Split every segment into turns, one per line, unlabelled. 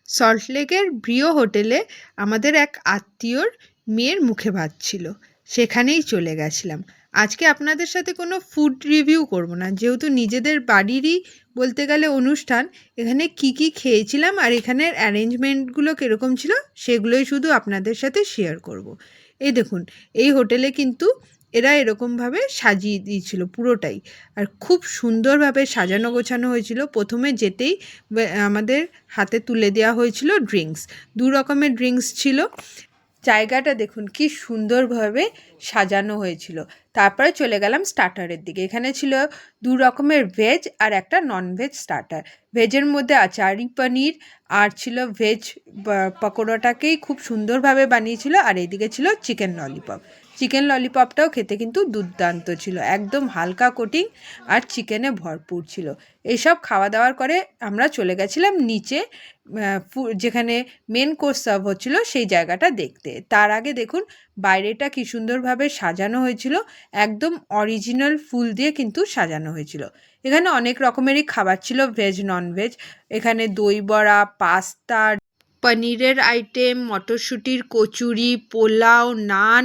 সল্টলেকের ব্রিও হোটেলে আমাদের এক আত্মীয়র মেয়ের মুখে ভাত ছিল, সেখানেই চলে গেছিলাম। আজকে আপনাদের সাথে কোনো ফুড রিভিউ করব না, যেহেতু নিজেদের বাড়িরই বলতে গেলে অনুষ্ঠান। এখানে কি কি খেয়েছিলাম আর এখানের অ্যারেঞ্জমেন্টগুলো কীরকম ছিল সেগুলোই শুধু আপনাদের সাথে শেয়ার করব। এই দেখুন, এই হোটেলে কিন্তু এরা এরকমভাবে সাজিয়ে দিয়েছিল পুরোটাই, আর খুব সুন্দরভাবে সাজানো গোছানো হয়েছিল। প্রথমে যেতেই আমাদের হাতে তুলে দেওয়া হয়েছিল ড্রিঙ্কস, দু রকমের ড্রিঙ্কস ছিল। জায়গাটা দেখুন কি সুন্দরভাবে সাজানো হয়েছিল। তারপরে চলে গেলাম স্টার্টারের দিকে। এখানে ছিল দু রকমের ভেজ আর একটা ননভেজ স্টার্টার। ভেজের মধ্যে আচারি পনির আর ছিল ভেজ পকোড়াটাকেই খুব সুন্দরভাবে বানিয়েছিল, আর এইদিকে ছিল চিকেন ললিপপ। চিকেন ললিপপটাও খেতে কিন্তু দুর্দান্ত ছিল, একদম হালকা কোটিং আর চিকেনে ভরপুর ছিল। এইসব খাওয়া দাওয়ার করে আমরা চলে গেছিলাম নিচে, যেখানে মেন কোর্স সার্ভ হচ্ছিল সেই জায়গাটা দেখতে। তার আগে দেখুন বাইরেটা কি সুন্দরভাবে সাজানো হয়েছিল, একদম অরিজিনাল ফুল দিয়ে কিন্তু সাজানো হয়েছিল। এখানে অনেক রকমেরই খাবার ছিল, ভেজ ননভেজ। এখানে দই বড়া, পাস্তা, পনিরের আইটেম, মটরশুঁটির কচুরি, পোলাও, নান,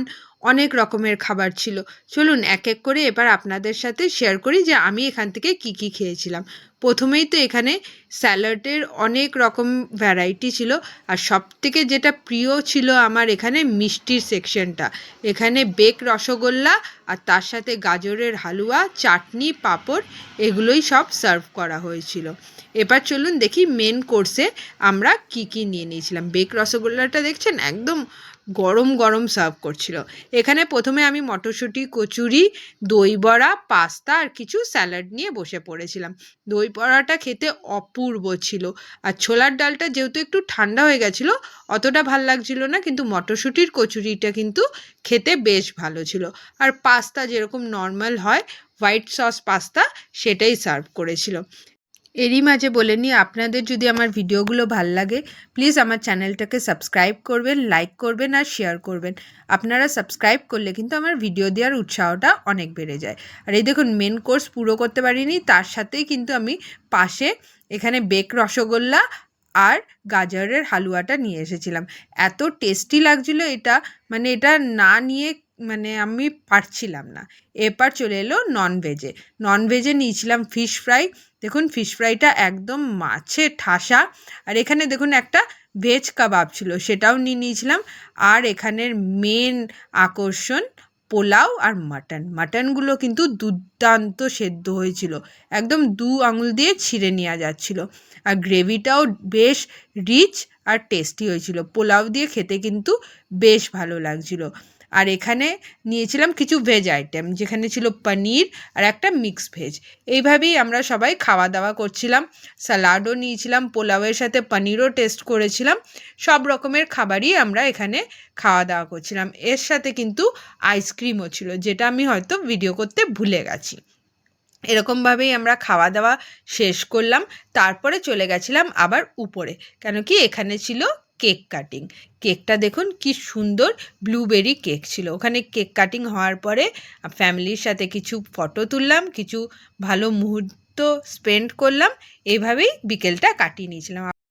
অনেক রকমের খাবার ছিল। চলুন এক এক করে এবার আপনাদের সাথে শেয়ার করি যে আমি এখান থেকে কি কি খেয়েছিলাম। প্রথমেই তো এখানে স্যালাডের অনেক রকম ভ্যারাইটি ছিল, আর সবথেকে যেটা প্রিয় ছিল আমার এখানে মিষ্টির সেকশনটা। এখানে বেক রসগোল্লা আর তার সাথে গাজরের হালুয়া, চাটনি, পাঁপড়, এগুলোই সব সার্ভ করা হয়েছিল। এবার চলুন দেখি মেন কোর্সে আমরা কি কি নিয়ে নিয়েছিলাম। বেক রসগোল্লাটা দেখছেন একদম গরম গরম সার্ভ করছিল। এখানে প্রথমে আমি মটরশুঁটি, কচুরি, দই বড়া, পাস্তা আর কিছু স্যালাড নিয়ে বসে পড়েছিলাম। দই বড়াটা খেতে অপূর্ব ছিল, আর ছোলার ডালটা যেহেতু একটু ঠান্ডা হয়ে গেছিলো অতটা ভাল লাগছিল না, কিন্তু মটরশুঁটির কচুরিটা কিন্তু খেতে বেশ ভালো ছিল। আর পাস্তা যেরকম নর্মাল হয় হোয়াইট সস পাস্তা, সেটাই সার্ভ করেছিল। এরই মাঝে বলে নিই, আপনাদের যদি আমার ভিডিওগুলো ভাল লাগে প্লিজ আমার চ্যানেলটাকে সাবস্ক্রাইব করবেন, লাইক করবেন আর শেয়ার করবেন। আপনারা সাবস্ক্রাইব করলে কিন্তু আমার ভিডিও দেওয়ার উৎসাহটা অনেক বেড়ে যায়। আর এই দেখুন মেন কোর্স পুরো করতে পারিনি, তার সাথেই কিন্তু আমি পাশে এখানে বেক রসগোল্লা আর গাজরের হালুয়াটা নিয়ে এসেছিলাম। এত টেস্টি লাগছিল এটা, মানে এটা না নিয়ে আমি পারছিলাম না। এরপর চলে এলো ননভেজে। ননভেজে নিয়েছিলাম ফিশ ফ্রাই। দেখুন ফিশ ফ্রাইটা একদম মাছে ঠাসা। আর এখানে দেখুন একটা ভেজ কাবাব ছিল, সেটাও নিয়ে নিয়েছিলাম। আর এখানের মেন আকর্ষণ পোলাও আর মাটনগুলো কিন্তু দুর্দান্ত সেদ্ধ হয়েছিল, একদম দু আঙুল দিয়ে ছিঁড়ে নেওয়া যাচ্ছিল। আর গ্রেভিটাও বেশ রিচ আর টেস্টি হয়েছিল। পোলাও দিয়ে খেতে কিন্তু বেশ ভালো লাগছিল। আর এখানে নিয়েছিলাম কিছু ভেজ আইটেম, যেখানে ছিল পনির আর একটা মিক্স ভেজ। এইভাবেই আমরা সবাই খাওয়া দাওয়া করছিলাম। স্যালাডও নিয়েছিলাম, পোলাওয়ের সাথে পনিরও টেস্ট করেছিলাম। সব রকমের খাবারই আমরা এখানে খাওয়া দাওয়া করছিলাম। এর সাথে কিন্তু আইসক্রিমও ছিল, যেটা আমি হয়তো ভিডিও করতে ভুলে গেছি। এরকমভাবেই আমরা খাওয়া দাওয়া শেষ করলাম। তারপরে চলে গেছিলাম আবার উপরে, কেন কি এখানে ছিল কেক কাটিং। কেকটা দেখুন কি সুন্দর ব্লুবেরি কেক ছিল। ওখানে কেক কাটিং হওয়ার পরে ফ্যামিলির সাথে কিছু ফটো তুললাম, কিছু ভালো মুহূর্ত স্পেন্ড করলাম। এইভাবেই বিকেলটা কাটিয়ে নিয়েছিলাম।